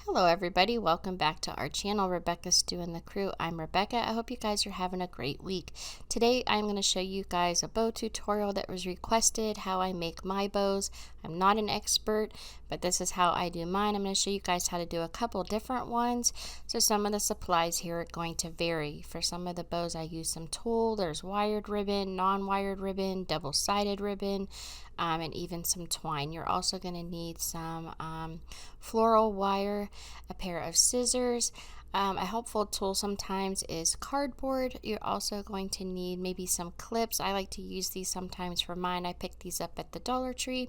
Hello everybody, welcome back to our channel, Rebecca Stu and the Crew. I'm Rebecca. I hope you guys are having a great week. Today I'm going to show you guys a bow tutorial that was requested, how I make my bows. I'm not an expert, but this is how I do mine. I'm going to show you guys how to do a couple different ones. So some of the supplies here are going to vary. For some of the bows I use some tulle, there's wired ribbon, non-wired ribbon, double-sided ribbon, and even some twine. You're also going to need some floral wire, a pair of scissors. A helpful tool sometimes is cardboard. You're also going to need maybe some clips. I like to use these sometimes for mine. I picked these up at the Dollar Tree.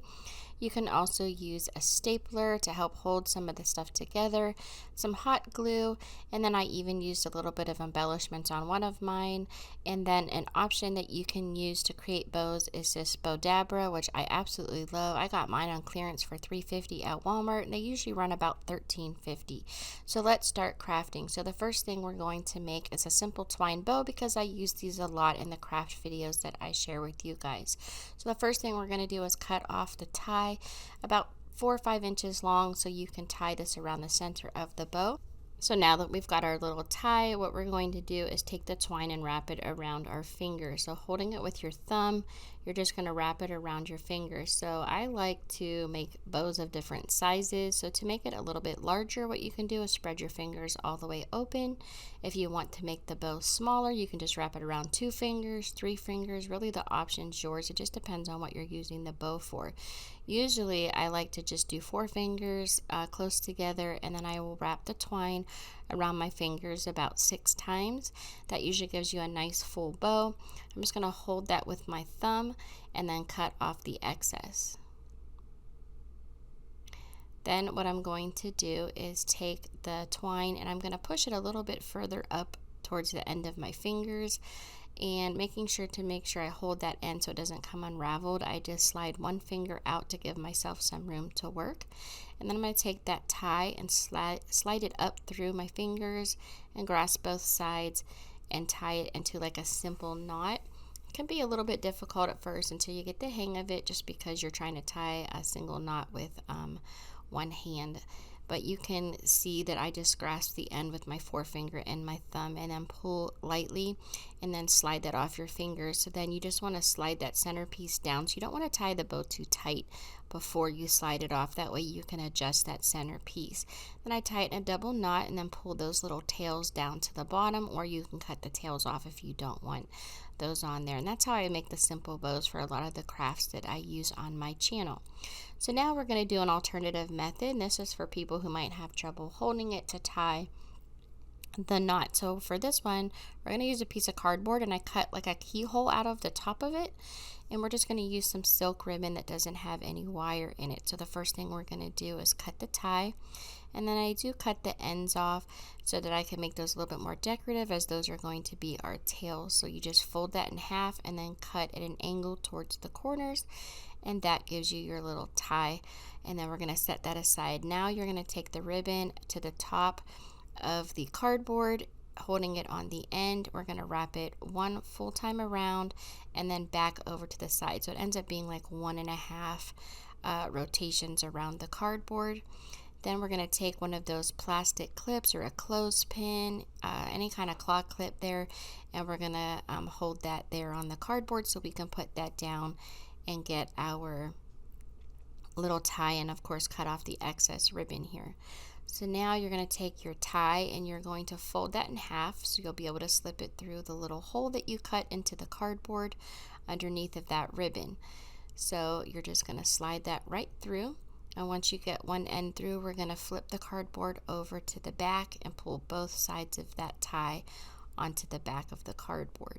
You can also use a stapler to help hold some of the stuff together, some hot glue, and then I even used a little bit of embellishments on one of mine. And then an option that you can use to create bows is this Bodabra, which I absolutely love. I got mine on clearance for $3.50 at Walmart, and they usually run about $13.50. So let's start crafting. So the first thing we're going to make is a simple twine bow because I use these a lot in the craft videos that I share with you guys. So the first thing we're going to do is cut off the tie about 4 or 5 inches long so you can tie this around the center of the bow. So now that we've got our little tie, what we're going to do is take the twine and wrap it around our fingers. So holding it with your thumb, you're just going to wrap it around your fingers. So I like to make bows of different sizes. So to make it a little bit larger, what you can do is spread your fingers all the way open. If you want to make the bow smaller, you can just wrap it around 2 fingers, 3 fingers. Really the option's yours. It just depends on what you're using the bow for. Usually I like to just do 4 fingers close together, and then I will wrap the twine around my fingers about 6 times. That usually gives you a nice full bow. I'm just going to hold that with my thumb and then cut off the excess. Then what I'm going to do is take the twine and I'm going to push it a little bit further up towards the end of my fingers, and making sure I hold that end so it doesn't come unraveled. I just slide one finger out to give myself some room to work. And then I'm going to take that tie and slide it up through my fingers and grasp both sides and tie it into like a simple knot. It can be a little bit difficult at first until you get the hang of it, just because you're trying to tie a single knot with one hand. But you can see that I just grasp the end with my forefinger and my thumb and then pull lightly and then slide that off your fingers. So then you just want to slide that centerpiece down. So you don't want to tie the bow too tight before you slide it off. That way you can adjust that centerpiece. Then I tie it in a double knot and then pull those little tails down to the bottom, or you can cut the tails off if you don't want those on there. And that's how I make the simple bows for a lot of the crafts that I use on my channel. So now we're going to do an alternative method, and this is for people who might have trouble holding it to tie the knot. So for this one, we're going to use a piece of cardboard, and I cut like a keyhole out of the top of it, and we're just going to use some silk ribbon that doesn't have any wire in it. So the first thing we're going to do is cut the tie, and then I do cut the ends off so that I can make those a little bit more decorative, as those are going to be our tails. So you just fold that in half and then cut at an angle towards the corners, and that gives you your little tie. And then we're going to set that aside. Now you're going to take the ribbon to the top of the cardboard, holding it on the end. We're going to wrap it one full time around and then back over to the side. So it ends up being like 1.5 rotations around the cardboard. Then we're going to take one of those plastic clips or a clothespin, any kind of claw clip there, and we're going to hold that there on the cardboard so we can put that down and get our little tie, and of course cut off the excess ribbon here. So now you're going to take your tie and you're going to fold that in half so you'll be able to slip it through the little hole that you cut into the cardboard underneath of that ribbon. So you're just going to slide that right through, and once you get one end through, we're going to flip the cardboard over to the back and pull both sides of that tie onto the back of the cardboard.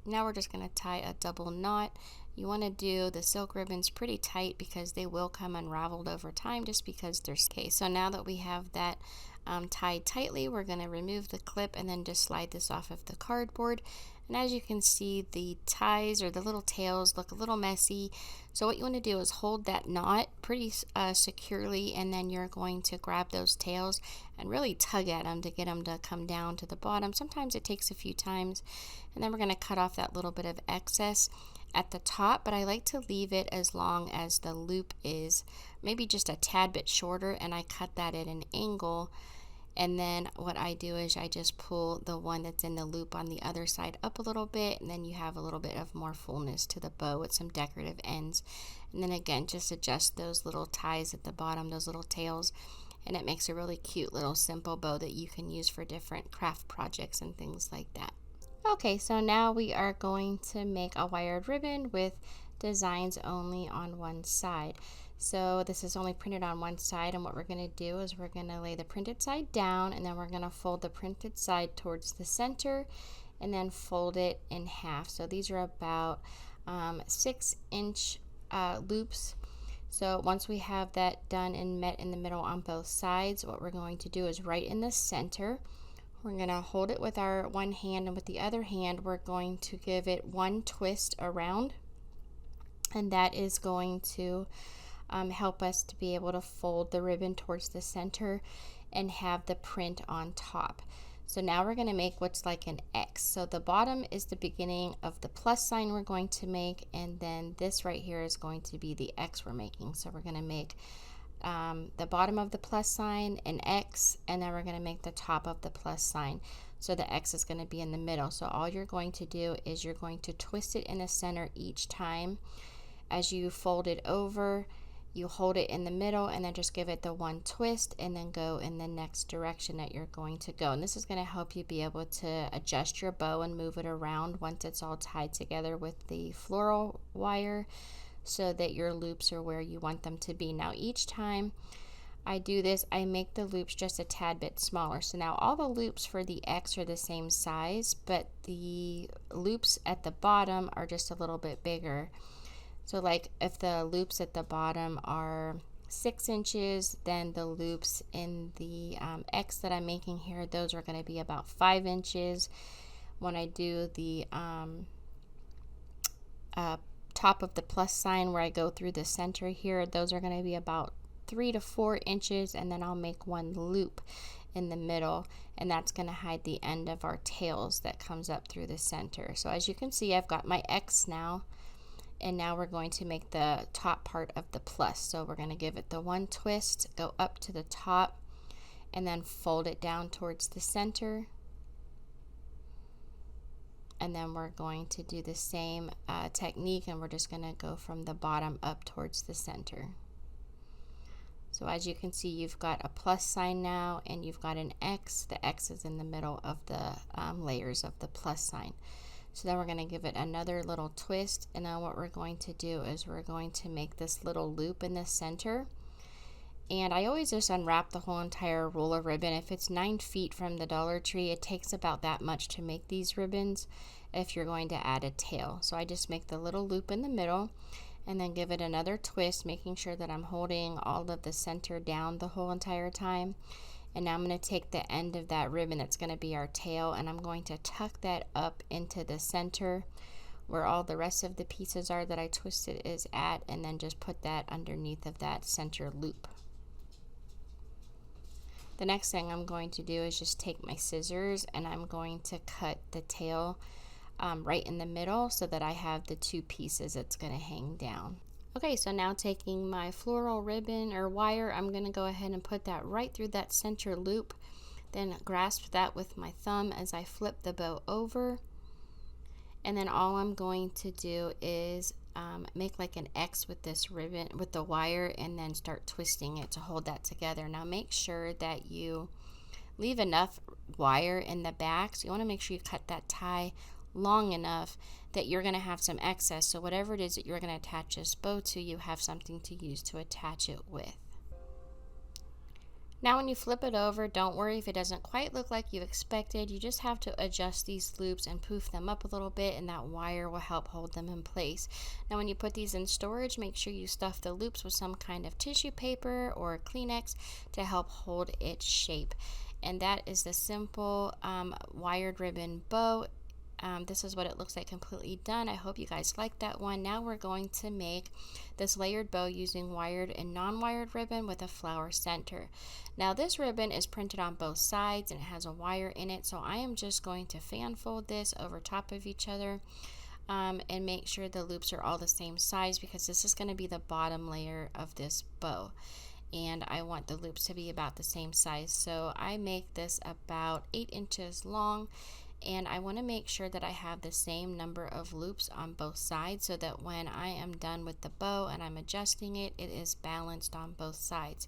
Now we're just going to tie a double knot. You want to do the silk ribbons pretty tight because they will come unraveled over time, just because they're okay. So now that we have that tied tightly, we're going to remove the clip and then just slide this off of the cardboard. And as you can see, the ties or the little tails look a little messy. So what you want to do is hold that knot pretty securely, and then you're going to grab those tails and really tug at them to get them to come down to the bottom. Sometimes it takes a few times. And then we're going to cut off that little bit of excess. at the top, but I like to leave it as long as the loop is maybe just a tad bit shorter, and I cut that at an angle. And then what I do is I just pull the one that's in the loop on the other side up a little bit, and then you have a little bit of more fullness to the bow with some decorative ends. And then again, just adjust those little ties at the bottom, those little tails, and it makes a really cute little simple bow that you can use for different craft projects and things like that. Okay, so now we are going to make a wired ribbon with designs only on one side. So this is only printed on one side, and what we're going to do is we're going to lay the printed side down, and then we're going to fold the printed side towards the center and then fold it in half. So these are about 6-inch loops. So once we have that done and met in the middle on both sides, what we're going to do is right in the center, we're going to hold it with our one hand, and with the other hand we're going to give it one twist around, and that is going to help us to be able to fold the ribbon towards the center and have the print on top. So now we're going to make what's like an X. So the bottom is the beginning of the plus sign we're going to make, and then this right here is going to be the X we're making. So we're going to make the bottom of the plus sign an X, and then we're going to make the top of the plus sign. So the X is going to be in the middle. So all you're going to do is you're going to twist it in the center each time. As you fold it over, you hold it in the middle and then just give it the one twist and then go in the next direction that you're going to go. And this is going to help you be able to adjust your bow and move it around once it's all tied together with the floral wire, so that your loops are where you want them to be. Now each time I do this, I make the loops just a tad bit smaller. So now all the loops for the X are the same size, but the loops at the bottom are just a little bit bigger. So like if the loops at the bottom are 6 inches, then the loops in the X that I'm making here, those are going to be about 5 inches. When I do the top of the plus sign where I go through the center here, those are going to be about 3 to 4 inches, and then I'll make one loop in the middle, and that's going to hide the end of our tails that comes up through the center. So as you can see, I've got my X now, and now we're going to make the top part of the plus. So we're going to give it the one twist, go up to the top, and then fold it down towards the center. And then we're going to do the same technique, and we're just going to go from the bottom up towards the center. So as you can see, you've got a plus sign now, and you've got an X. The X is in the middle of the layers of the plus sign. So then we're going to give it another little twist, and then what we're going to do is we're going to make this little loop in the center. And I always just unwrap the whole entire roll of ribbon. If it's 9 feet from the Dollar Tree, it takes about that much to make these ribbons if you're going to add a tail. So I just make the little loop in the middle and then give it another twist, making sure that I'm holding all of the center down the whole entire time. And now I'm going to take the end of that ribbon that's going to be our tail, and I'm going to tuck that up into the center where all the rest of the pieces are that I twisted is at, and then just put that underneath of that center loop. The next thing I'm going to do is just take my scissors, and I'm going to cut the tail right in the middle so that I have the two pieces that's going to hang down. Okay, so now taking my floral ribbon or wire, I'm going to go ahead and put that right through that center loop, then grasp that with my thumb as I flip the bow over, and then all I'm going to do is make like an X with this ribbon, with the wire, and then start twisting it to hold that together. Now make sure that you leave enough wire in the back, so you want to make sure you cut that tie long enough that you're going to have some excess, so whatever it is that you're going to attach this bow to, you have something to use to attach it with. Now when you flip it over, don't worry if it doesn't quite look like you expected. You just have to adjust these loops and poof them up a little bit, and that wire will help hold them in place. Now when you put these in storage, make sure you stuff the loops with some kind of tissue paper or Kleenex to help hold its shape. And that is the simple wired ribbon bow. This is what it looks like completely done. I hope you guys like that one. Now we're going to make this layered bow using wired and non-wired ribbon with a flower center. Now this ribbon is printed on both sides and it has a wire in it, so I am just going to fan fold this over top of each other. and make sure the loops are all the same size, because this is going to be the bottom layer of this bow, and I want the loops to be about the same size. So I make this about 8 inches long, and I want to make sure that I have the same number of loops on both sides, so that when I am done with the bow and I'm adjusting it, it is balanced on both sides.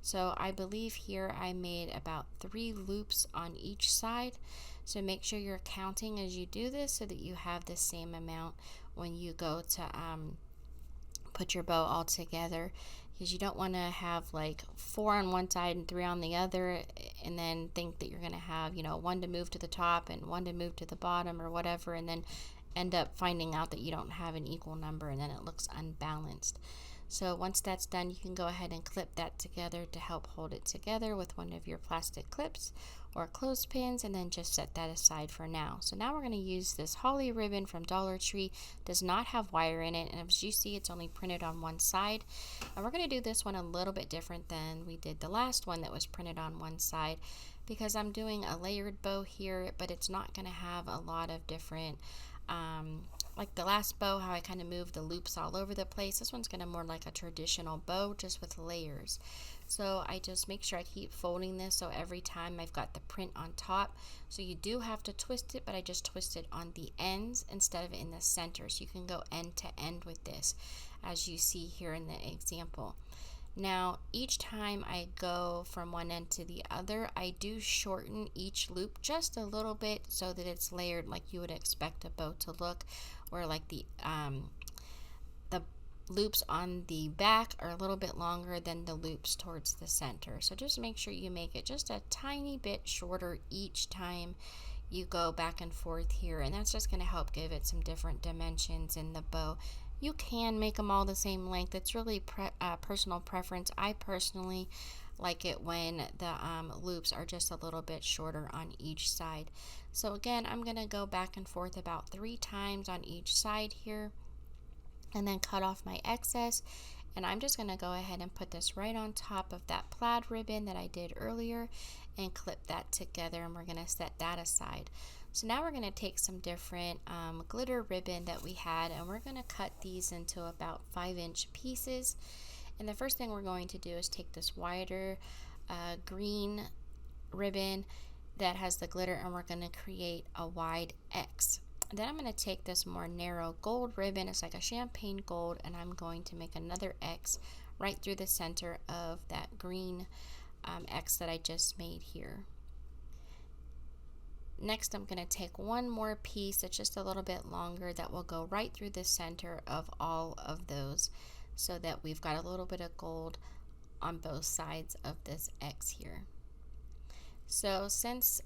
So I believe here I made about 3 loops on each side. So make sure you're counting as you do this, so that you have the same amount when you go to put your bow all together, because you don't want to have like 4 on one side and 3 on the other, and then think that you're going to have, you know, 1 to move to the top and 1 to move to the bottom or whatever, and then end up finding out that you don't have an equal number, and then it looks unbalanced. So once that's done, you can go ahead and clip that together to help hold it together with one of your plastic clips or clothespins, and then just set that aside for now. So now we're going to use this holly ribbon from Dollar Tree. It does not have wire in it, and as you see, it's only printed on one side. And we're going to do this one a little bit different than we did the last one that was printed on one side, because I'm doing a layered bow here, but it's not going to have a lot of different like the last bow, how I kind of moved the loops all over the place. This one's going to more like a traditional bow, just with layers. So I just make sure I keep folding this, so every time I've got the print on top. So you do have to twist it, but I just twist it on the ends instead of in the center. So you can go end to end with this, as you see here in the example. Now, each time I go from one end to the other, I do shorten each loop just a little bit, so that it's layered like you would expect a bow to look, where like the loops on the back are a little bit longer than the loops towards the center. So just make sure you make it just a tiny bit shorter each time you go back and forth here, and that's just going to help give it some different dimensions in the bow. You can make them all the same length. It's really personal preference. I personally like it when the loops are just a little bit shorter on each side. So again, I'm going to go back and forth about 3 times on each side here, and then cut off my excess. And I'm just going to go ahead and put this right on top of that plaid ribbon that I did earlier, and clip that together, and we're going to set that aside. So now we're going to take some different glitter ribbon that we had, and we're going to cut these into about 5-inch pieces. And the first thing we're going to do is take this wider green ribbon that has the glitter, and we're going to create a wide X. Then I'm going to take this more narrow gold ribbon, it's like a champagne gold, and I'm going to make another X right through the center of that green X that I just made here. Next, I'm going to take one more piece that's just a little bit longer that will go right through the center of all of those, so that we've got a little bit of gold on both sides of this X here. So since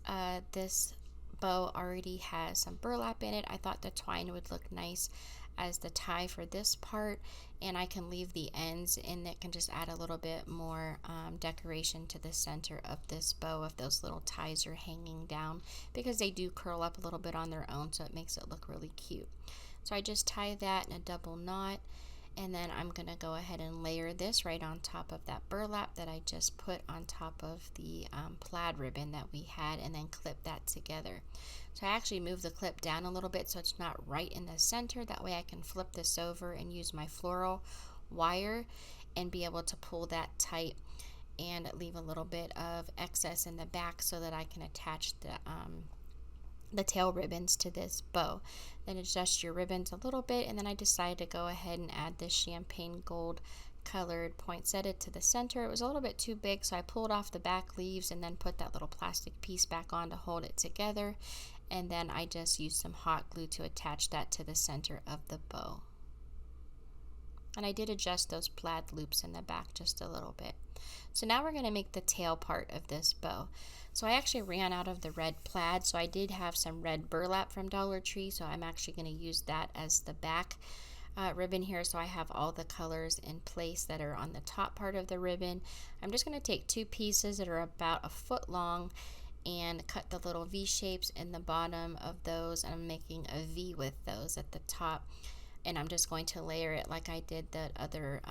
this bow already has some burlap in it, I thought the twine would look nice as the tie for this part, and I can leave the ends, and it can just add a little bit more decoration to the center of this bow if those little ties are hanging down, because they do curl up a little bit on their own, so it makes it look really cute. So I just tie that in a double knot, and then I'm going to go ahead and layer this right on top of that burlap that I just put on top of the plaid ribbon that we had, and then clip that together. So I actually moved the clip down a little bit so it's not right in the center. That way I can flip this over and use my floral wire and be able to pull that tight and leave a little bit of excess in the back, so that I can attach the tail ribbons to this bow. Then adjust your ribbons a little bit, and then I decided to go ahead and add this champagne gold colored poinsettia to the center. It was a little bit too big, so I pulled off the back leaves and then put that little plastic piece back on to hold it together, and then I just used some hot glue to attach that to the center of the bow. And I did adjust those plaid loops in the back just a little bit. So now we're going to make the tail part of this bow. So I actually ran out of the red plaid, so I did have some red burlap from Dollar Tree, so I'm actually going to use that as the back ribbon here, so I have all the colors in place that are on the top part of the ribbon. I'm just going to take 2 pieces that are about 1 foot long and cut the little V shapes in the bottom of those, and I'm making a V with those at the top. And I'm just going to layer it like I did the other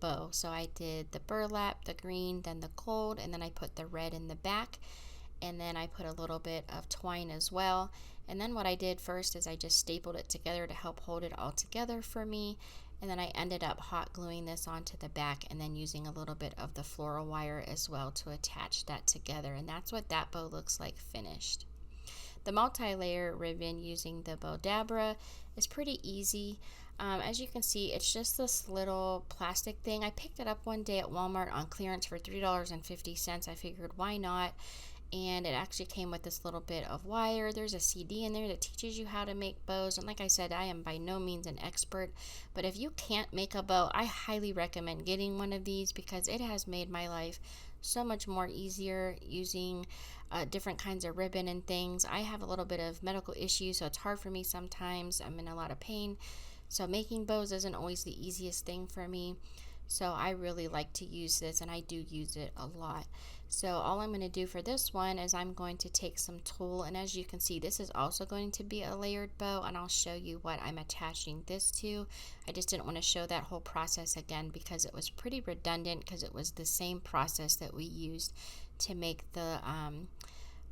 bow. So I did the burlap, the green, then the gold, and then I put the red in the back. and then I put a little bit of twine as well. And then what I did first is I just stapled it together to help hold it all together for me. And then I ended up hot gluing this onto the back and then using a little bit of the floral wire as well to attach that together. And that's what that bow looks like finished. The multi-layer ribbon using the bow dabra is pretty easy. As you can see, it's just this little plastic thing. I picked it up one day at Walmart on clearance for $3.50. I figured, why not? And it actually came with this little bit of wire. There's a CD in there that teaches you how to make bows. And like I said, I am by no means an expert, but if you can't make a bow, I highly recommend getting one of these because it has made my life so much more easier using different kinds of ribbon and things. I have a little bit of medical issues, so it's hard for me sometimes. I'm in a lot of pain, so making bows isn't always the easiest thing for me. So I really like to use this, and I do use it a lot. So all I'm going to do for this one is I'm going to take some tulle, and as you can see, this is also going to be a layered bow, and I'll show you what I'm attaching this to. I just didn't want to show that whole process again because it was pretty redundant, because it was the same process that we used to make the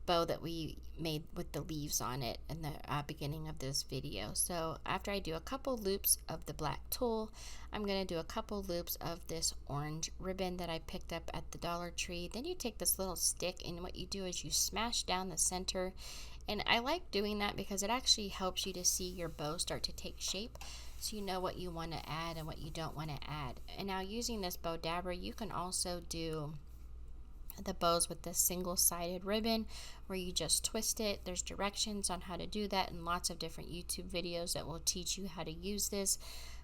bow that we made with the leaves on it in the beginning of this video. So after I do a couple loops of the black tulle, I'm going to do a couple loops of this orange ribbon that I picked up at the Dollar Tree. Then you take this little stick, and what you do is you smash down the center, and I like doing that because it actually helps you to see your bow start to take shape, so you know what you want to add and what you don't want to add. And now using this bow dabra, you can also do the bows with this single-sided ribbon where you just twist it. There's directions on how to do that and lots of different YouTube videos that will teach you how to use this.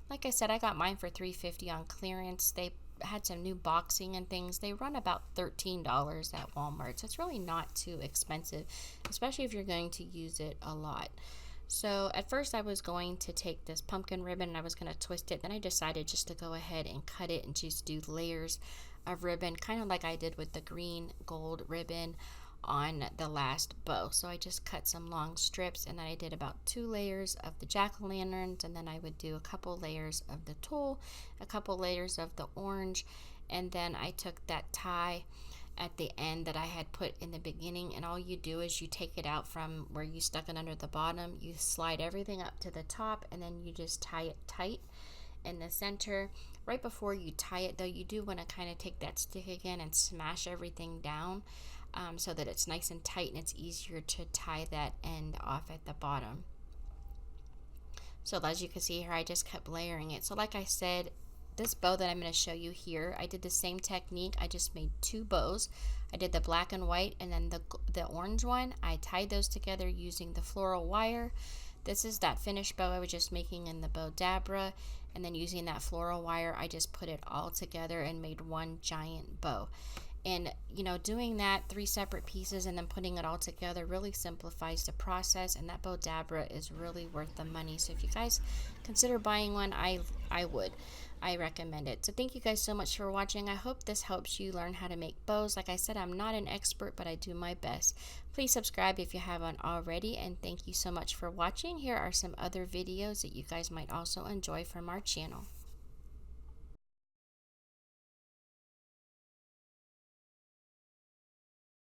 Like I said, I got mine for $3.50 on clearance. They had some new boxing and things. They run about $13 at Walmart, so it's really not too expensive, especially if you're going to use it a lot. So at first I was going to take this pumpkin ribbon and I was going to twist it. Then I decided just to go ahead and cut it and just do layers of ribbon, kind of like I did with the green gold ribbon on the last bow. So I just cut some long strips, and then I did about 2 layers of the jack-o'-lanterns, and then I would do a couple layers of the tulle, a couple layers of the orange, and then I took that tie at the end that I had put in the beginning, and all you do is you take it out from where you stuck it under the bottom, you slide everything up to the top, and then you just tie it tight in the center. Right before you tie it though, you do want to kind of take that stick again and smash everything down so that it's nice and tight and it's easier to tie that end off at the bottom. So as you can see here, I just kept layering it. So like I said, this bow that I'm going to show you here, I did the same technique. I just made 2 bows. I did the black and white, and then the orange one, I tied those together using the floral wire. This is that finished bow I was just making in the bow dabra, and then using that floral wire, I just put it all together and made one giant bow. And you know, doing that 3 separate pieces and then putting it all together really simplifies the process, and that bow dabra is really worth the money. So if you guys consider buying one, I recommend it. So thank you guys so much for watching. I hope this helps you learn how to make bows. Like I said, I'm not an expert, but I do my best. Please subscribe if you haven't already, and thank you so much for watching. Here are some other videos that you guys might also enjoy from our channel.